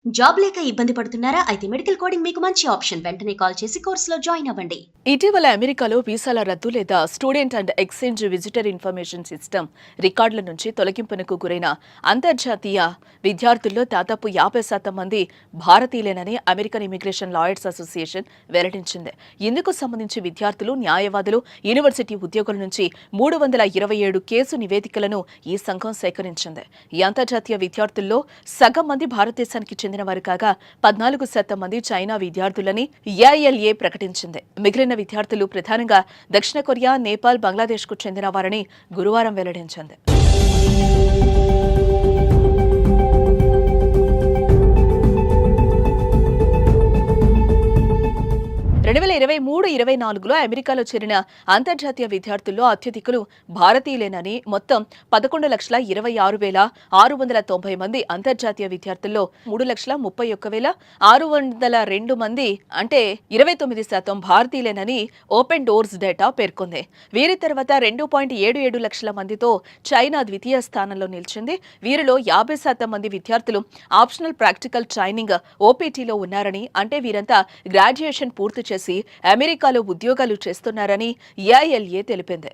Job లేక ఇబ్బంది పడుతున్నారా? అయితే మెడికల్ కోడింగ్ మీకు మంచి ఆప్షన్. వెంటనే కాల్ చేసి కోర్సులో జాయిన్ అవ్వండి. ఇటీవల అమెరికాలో వీసాల రద్దు లేదా student and exchange visitor information system రికార్డుల నుంచి తొలగింపునకు గురైన అంతర్జాతీయ విద్యార్థుల్లో దాదాపు 50% మంది భారతీయులేనని అమెరికన్ ఇమిగ్రేషన్ లాయర్స్ అసోసియేషన్ వెల్లడించింది. ఇందుకు సంబంధించి విద్యార్థులు, న్యాయవాదులు, యూనివర్సిటీ ఉద్యోగుల నుంచి 327 కేసు నివేదికలను ఈ సంఘం సేకరించింది. ఈ అంతర్జాతీయ విద్యార్థుల్లో సగం మంది భారతదేశానికి చెందినవారు కాగా 14% మంది చైనా విద్యార్థులని ఏఐఎల్ఏ ప్రకటించింది. మిగిలిన విద్యార్థులు ప్రధానంగా దక్షిణ కొరియా, నేపాల్, బంగ్లాదేశ్కు చెందిన వారని గురువారం వెల్లడించింది. 2023-24లో అమెరికాలో చేరిన అంతర్జాతీయ విద్యార్థుల్లో అత్యధికులు భారతీయులేనని మొత్తం 11,26,690 మంది అంతర్జాతీయ విద్యార్థుల్లో 3,31,602 మంది అంటే 29% భారతీయులేనని ఓపెన్ డోర్స్ డేటా పేర్కొంది. వీరి తర్వాత 2.77 లక్షల మందితో చైనా ద్వితీయ స్థానంలో నిలిచింది. వీరిలో 50% మంది విద్యార్థులు ఆప్షనల్ ప్రాక్టికల్ ట్రైనింగ్ ఓపీటీలో ఉన్నారని, అంటే వీరంతా గ్రాడ్యుయేషన్ పూర్తి చేసి అమెరికాలో ఉద్యోగాలు చేస్తున్నారని ఏఐఎల్ఏ తెలిపింది.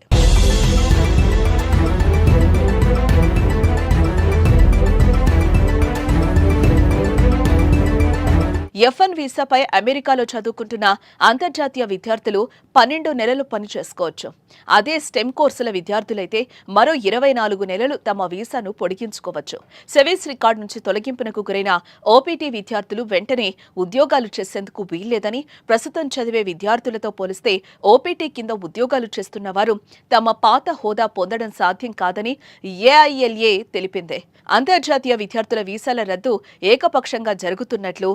F1 వీసాపై అమెరికాలో చదువుకుంటున్న అంతర్జాతీయ విద్యార్థులు 12 నెలలు పని చేసుకోవచ్చు. అదే స్టెమ్ కోర్సుల విద్యార్థులైతే మరో 24 నెలలు తమ వీసాను పొడిగించుకోవచ్చు. సెవీస్ రికార్డు నుంచి తొలగింపునకు గురైన ఓపీటీ విద్యార్థులు వెంటనే ఉద్యోగాలు చేసేందుకు వీల్లేదని, ప్రస్తుతం చదివే విద్యార్థులతో పోలిస్తే ఓపీటీ కింద ఉద్యోగాలు చేస్తున్న వారు తమ పాత హోదా పొందడం సాధ్యం కాదని ఏఐఎల్ఏ తెలిపింది. అంతర్జాతీయ విద్యార్థుల వీసాల రద్దు ఏకపక్షంగా జరుగుతున్నట్లు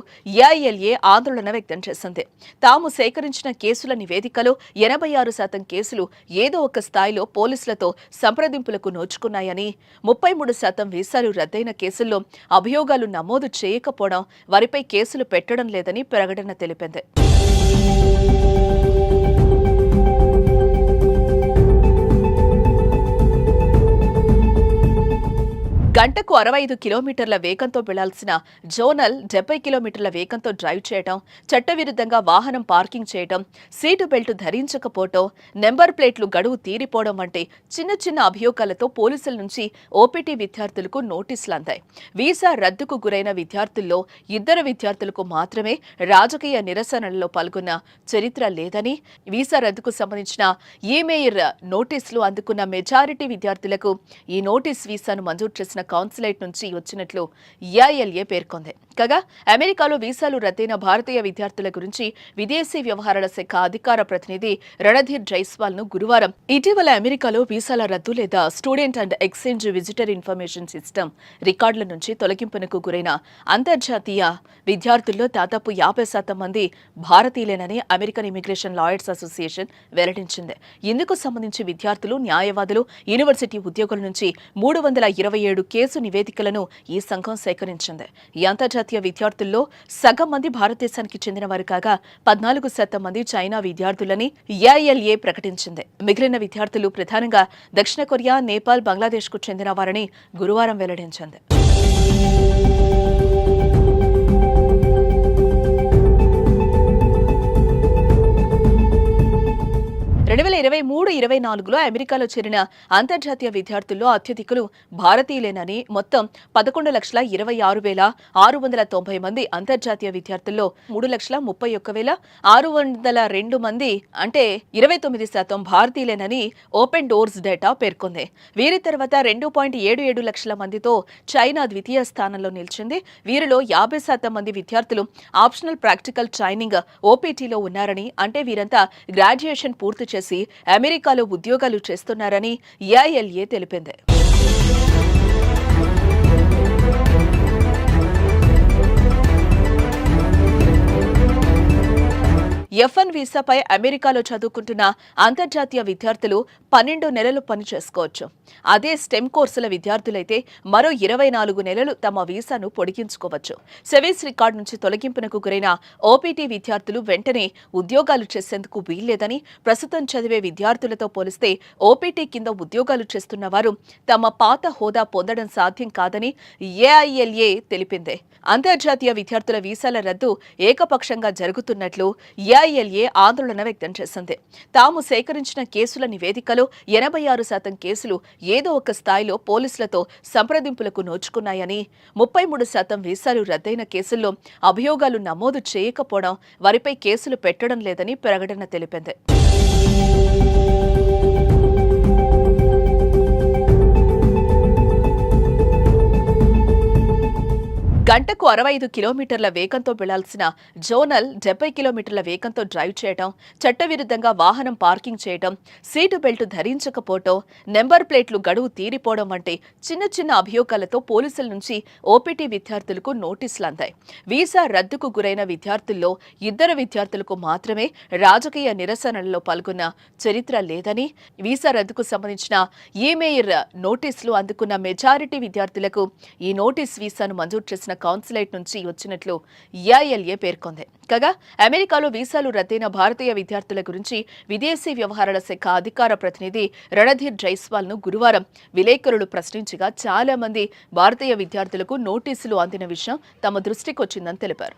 ఏఐఎల్ఏ ఆందోళన వ్యక్తం చేసింది. తాము సేకరించిన కేసుల నివేదికలో 86% కేసులు ఏదో ఒక స్థాయిలో పోలీసులతో సంప్రదింపులకు నోచుకున్నాయని, 33% వీసాలు రద్దయిన కేసుల్లో అభియోగాలు నమోదు చేయకపోవడం, వారిపై కేసులు పెట్టడం లేదని ప్రకటన తెలిపింది. గంటకు 65 కిలోమీటర్ల వేగంతో వెళ్లాల్సిన జోనల్ 70 కిలోమీటర్ల వేగంతో డ్రైవ్ చేయడం, చట్టవిరుద్ధంగా వాహనం పార్కింగ్ చేయడం, సీటు బెల్ట్ ధరించకపోవడం, నెంబర్ ప్లేట్లు గడువు తీరిపోవడం వంటి చిన్న చిన్న అభియోగాలతో పోలీసుల నుంచి ఓపీటీ విద్యార్థులకు నోటీసులు అందాయి. వీసా రద్దుకు గురైన విద్యార్థుల్లో 2 విద్యార్థులకు మాత్రమే రాజకీయ నిరసనలలో పాల్గొన్న చరిత్ర లేదని, వీసా రద్దుకు సంబంధించిన ఈమెయిల్ నోటీసులు అందుకున్న మెజారిటీ విద్యార్థులకు ఈ నోటీస్ వీసాను మంజూరు చేసిన కాన్సులేట్ నుంచి వచ్చినట్లు ఏఐఎల్ఏ పేర్కొంది. కాగా అమెరికాలో వీసాలు రద్దయిన భారతీయ విద్యార్థుల గురించి విదేశీ వ్యవహారాల శాఖ అధికార ప్రతినిధి రణధీర్ జైస్వాల్ ను గురువారం ఇటీవల అమెరికాలో వీసాల రద్దు లేదా student and exchange visitor information system రికార్డుల నుంచి తొలగింపునకు గురైన అంతర్జాతీయ విద్యార్థుల్లో దాదాపు 50% మంది భారతీయులేనని అమెరికన్ ఇమిగ్రేషన్ లాయర్స్ అసోసియేషన్ వెల్లడించింది. ఇందుకు సంబంధించి విద్యార్థులు, న్యాయవాదులు, యూనివర్సిటీ ఉద్యోగుల నుంచి 327 కేసు నివేదికలను ఈ సంఘం సేకరించింది. ఈ అంతర్జాతీయ విద్యార్థుల్లో సగం మంది భారతదేశానికి చెందినవారు కాగా 14% మంది చైనా విద్యార్థులని ఏఐఎల్ఏ ప్రకటించింది. మిగిలిన విద్యార్థులు ప్రధానంగా దక్షిణ కొరియా, నేపాల్, బంగ్లాదేశ్కు చెందిన వారని గురువారం వెల్లడించింది. 2023-24లో అమెరికాలో చేరిన అంతర్జాతీయ విద్యార్థుల్లో అత్యధికులు భారతీయులేనని, మొత్తం 11,26,690 మంది అంతర్జాతీయ విద్యార్థుల్లో 3,31,602 మంది అంటే 29% భారతీయులేనని ఓపెన్ డోర్స్ డేటా పేర్కొంది. వీరి తర్వాత 2.77 లక్షల మందితో చైనా ద్వితీయ స్థానంలో నిలిచింది. వీరిలో 50% మంది విద్యార్థులు ఆప్షనల్ ప్రాక్టికల్ ట్రైనింగ్ ఓపీటీలో ఉన్నారని, అంటే వీరంతా గ్రాడ్యుయేషన్ పూర్తి చేసి అమెరికాలో ఉద్యోగాలు చేస్తున్నారని ఏఐఎల్ఏ తెలిపింది. F1 వీసాపై అమెరికాలో చదువుకుంటున్న అంతర్జాతీయ విద్యార్థులు 12 నెలలు పని చేసుకోవచ్చు. అదే స్టెమ్ కోర్సుల విద్యార్థులైతే మరో 24 నెలలు తమ వీసాను పొడిగించుకోవచ్చు. సెవీస్ రికార్డు నుంచి తొలగింపునకు గురైన ఓపీటీ విద్యార్థులు వెంటనే ఉద్యోగాలు చేసేందుకు వీల్లేదని, ప్రస్తుతం చదివే విద్యార్థులతో పోలిస్తే ఓపీటీ కింద ఉద్యోగాలు చేస్తున్న వారు తమ పాత హోదా పొందడం సాధ్యం కాదని ఏఐఎల్ఏ తెలిపింది. అంతర్జాతీయ విద్యార్థుల వీసాల రద్దు ఏకపక్షంగా జరుగుతున్నట్లు ఏఐఎల్ఏ ఆందోళన వ్యక్తం చేసింది. తాము సేకరించిన కేసుల నివేదికలో 86% కేసులు ఏదో ఒక స్థాయిలో పోలీసులతో సంప్రదింపులకు నోచుకున్నాయని, 33% వీసాలు రద్దయిన కేసుల్లో అభియోగాలు నమోదు చేయకపోవడం, వారిపై కేసులు పెట్టడం లేదని ప్రకటన తెలిపింది. గంటకు 65 కిలోమీటర్ల వేగంతో వెళ్లాల్సిన జోనల్ 70 కిలోమీటర్ల వేగంతో డ్రైవ్ చేయడం, చట్టవిరుద్ధంగా వాహనం పార్కింగ్ చేయడం, సీటు బెల్ట్ ధరించకపోవడం, నెంబర్ ప్లేట్లు గడువు తీరిపోవడం వంటి చిన్న చిన్న అభియోగాలతో పోలీసుల నుంచి ఓపీటీ విద్యార్థులకు నోటీసులు అందాయి. వీసా రద్దుకు గురైన విద్యార్థుల్లో 2 విద్యార్థులకు మాత్రమే రాజకీయ నిరసనలలో పాల్గొన్న చరిత్ర లేదని, వీసా రద్దుకు సంబంధించిన ఈమెయిల్ నోటీసులు అందుకున్న మెజారిటీ విద్యార్థులకు ఈ నోటీస్ వీసాను మంజూరు చేసిన కాన్సులేట్ నుంచి వచ్చినట్లు ఏఐఎల్ఏ పేర్కొంది. కాగా అమెరికాలో వీసాలు రద్దయిన భారతీయ విద్యార్థుల గురించి విదేశీ వ్యవహారాల శాఖ అధికార ప్రతినిధి రణధీర్ జైస్వాల్ ను గురువారం విలేకరులు ప్రశ్నించగా చాలా మంది భారతీయ విద్యార్థులకు నోటీసులు అందిన విషయం తమ దృష్టికొచ్చిందని తెలిపారు.